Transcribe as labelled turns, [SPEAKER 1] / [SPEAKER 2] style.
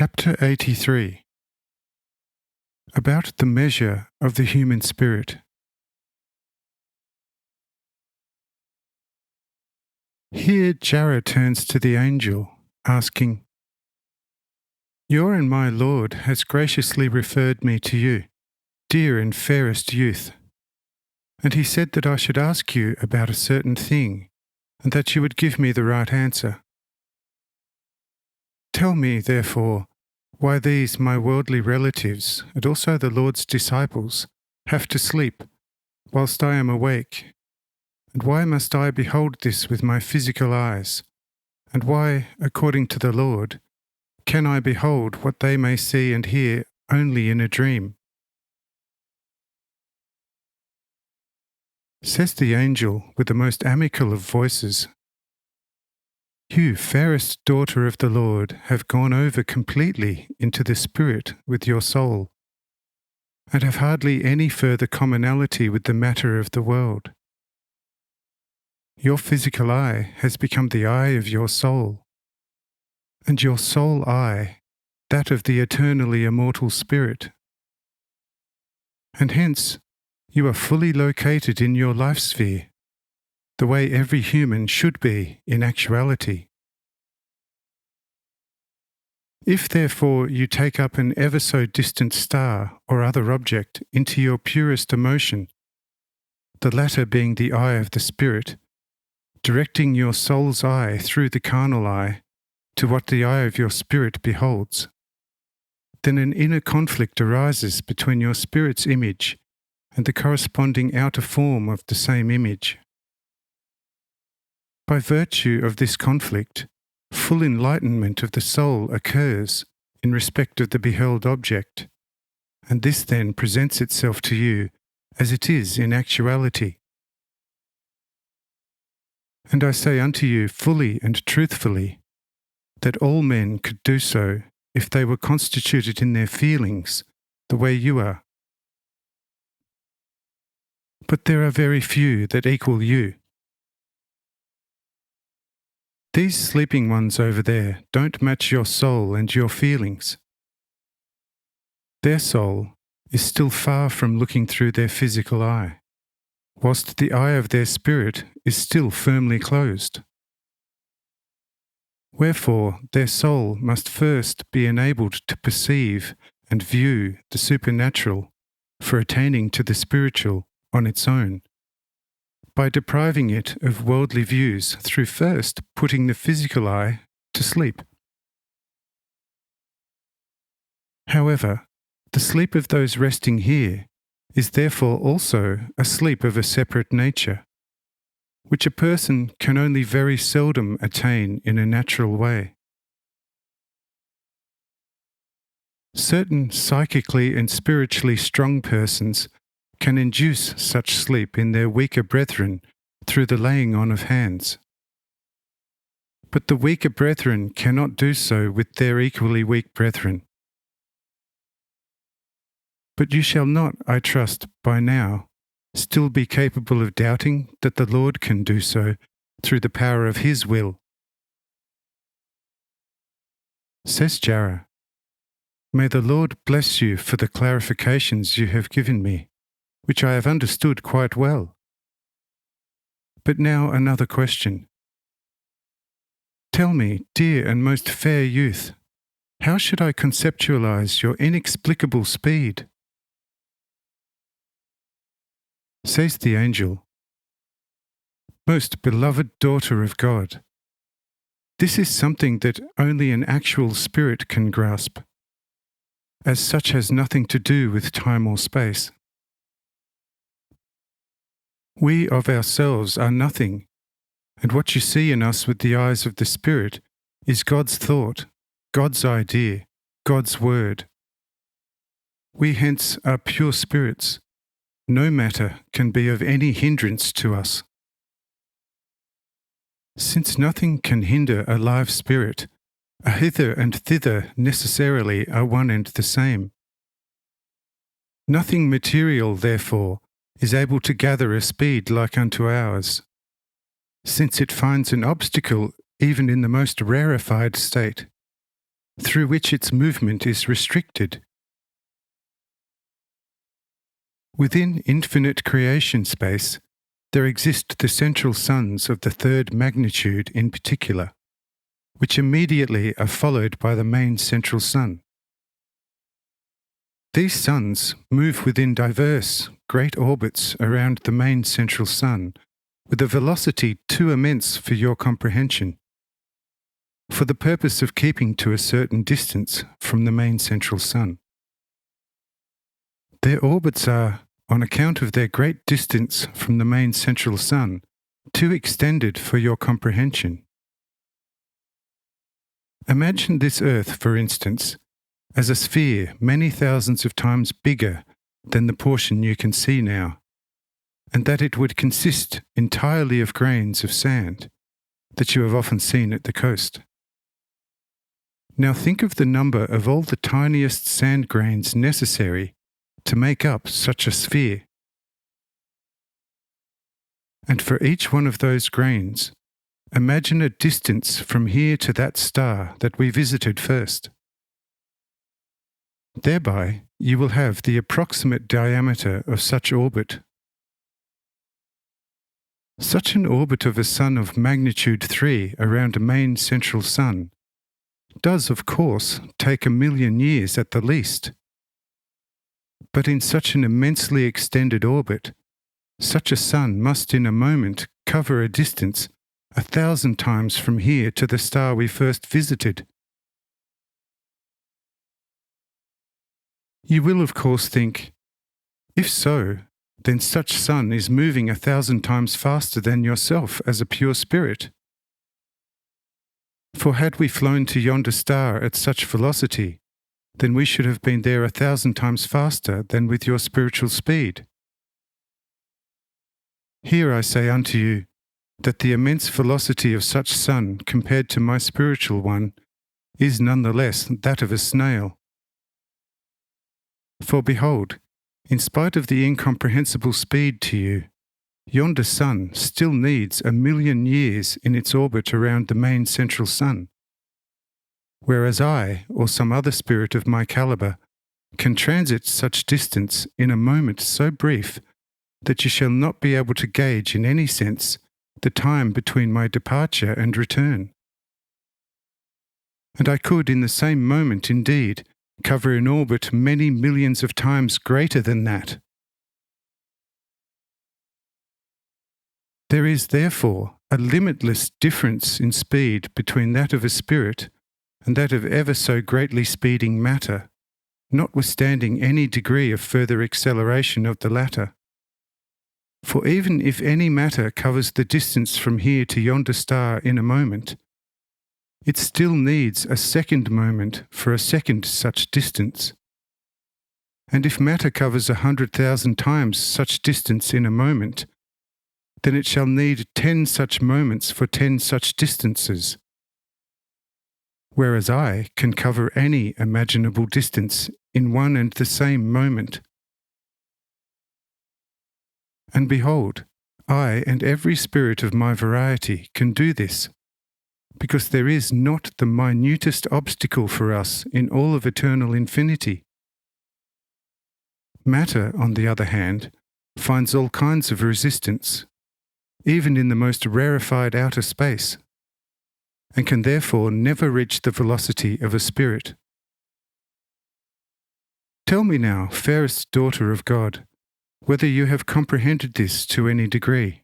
[SPEAKER 1] Chapter 83. About the measure of the human spirit. Here Jara turns to the angel, asking, "Your and my Lord has graciously referred me to you, dear and fairest youth, and he said that I should ask you about a certain thing, and that you would give me the right answer. Tell me, therefore, why these my worldly relatives, and also the Lord's disciples, have to sleep, whilst I am awake, and why must I behold this with my physical eyes, and why, according to the Lord, can I behold what they may see and hear only in a dream?" Says the angel with the most amicable of voices, "You, fairest daughter of the Lord, have gone over completely into the Spirit with your soul, and have hardly any further commonality with the matter of the world. Your physical eye has become the eye of your soul, and your soul eye, that of the eternally immortal Spirit. And hence, you are fully located in your life sphere, the way every human should be in actuality. If therefore you take up an ever so distant star or other object into your purest emotion, the latter being the eye of the Spirit, directing your soul's eye through the carnal eye to what the eye of your spirit beholds, then an inner conflict arises between your spirit's image and the corresponding outer form of the same image. By virtue of this conflict, full enlightenment of the soul occurs in respect of the beheld object, and this then presents itself to you as it is in actuality. And I say unto you fully and truthfully, that all men could do so if they were constituted in their feelings the way you are. But there are very few that equal you. These sleeping ones over there don't match your soul and your feelings. Their soul is still far from looking through their physical eye, whilst the eye of their spirit is still firmly closed. Wherefore their soul must first be enabled to perceive and view the supernatural for attaining to the spiritual on its own, by depriving it of worldly views through first putting the physical eye to sleep. However, the sleep of those resting here is therefore also a sleep of a separate nature, which a person can only very seldom attain in a natural way. Certain psychically and spiritually strong persons can induce such sleep in their weaker brethren through the laying on of hands. But the weaker brethren cannot do so with their equally weak brethren. But you shall not, I trust, by now, still be capable of doubting that the Lord can do so through the power of His will." Says Jara, "May the Lord bless you for the clarifications you have given me, which I have understood quite well. But now another question. Tell me, dear and most fair youth, how should I conceptualize your inexplicable speed?" Says the angel, "Most beloved daughter of God, this is something that only an actual spirit can grasp, as such has nothing to do with time or space. We of ourselves are nothing, and what you see in us with the eyes of the Spirit is God's thought, God's idea, God's word. We hence are pure spirits. No matter can be of any hindrance to us. Since nothing can hinder a live spirit, a hither and thither necessarily are one and the same. Nothing material, therefore, is able to gather a speed like unto ours, since it finds an obstacle even in the most rarefied state. through which its movement is restricted. Within infinite creation space, there exist the central suns of the third magnitude in particular, which immediately are followed by the main central sun. These suns move within diverse, great orbits around the main central sun with a velocity too immense for your comprehension, for the purpose of keeping to a certain distance from the main central sun. Their orbits are, on account of their great distance from the main central sun, too extended for your comprehension. Imagine this Earth, for instance, as a sphere many thousands of times bigger than the portion you can see now, and that it would consist entirely of grains of sand that you have often seen at the coast. Now think of the number of all the tiniest sand grains necessary to make up such a sphere. And for each one of those grains, imagine a distance from here to that star that we visited first. Thereby, you will have the approximate diameter of such orbit. Such an orbit of a sun of magnitude 3 around a main central sun does, of course, take 1,000,000 years at the least. But in such an immensely extended orbit, such a sun must in a moment cover a distance 1,000 times from here to the star we first visited. You will of course think, if so, then such sun is moving 1,000 times faster than yourself as a pure spirit. For had we flown to yonder star at such velocity, then we should have been there 1,000 times faster than with your spiritual speed. Here I say unto you, that the immense velocity of such sun compared to my spiritual one is nonetheless that of a snail. For behold, in spite of the incomprehensible speed to you, yonder sun still needs 1,000,000 years in its orbit around the main central sun, whereas I, or some other spirit of my caliber, can transit such distance in a moment so brief that you shall not be able to gauge in any sense the time between my departure and return. And I could in the same moment indeed cover an orbit many millions of times greater than that. There is therefore a limitless difference in speed between that of a spirit and that of ever so greatly speeding matter, notwithstanding any degree of further acceleration of the latter. For even if any matter covers the distance from here to yonder star in a moment, it still needs a second moment for a second such distance. And if matter covers 100,000 times such distance in a moment, then it shall need 10 such moments for 10 such distances. Whereas I can cover any imaginable distance in one and the same moment. And behold, I and every spirit of my variety can do this, because there is not the minutest obstacle for us in all of eternal infinity. Matter, on the other hand, finds all kinds of resistance, even in the most rarefied outer space, and can therefore never reach the velocity of a spirit. Tell me now, fairest daughter of God, whether you have comprehended this to any degree.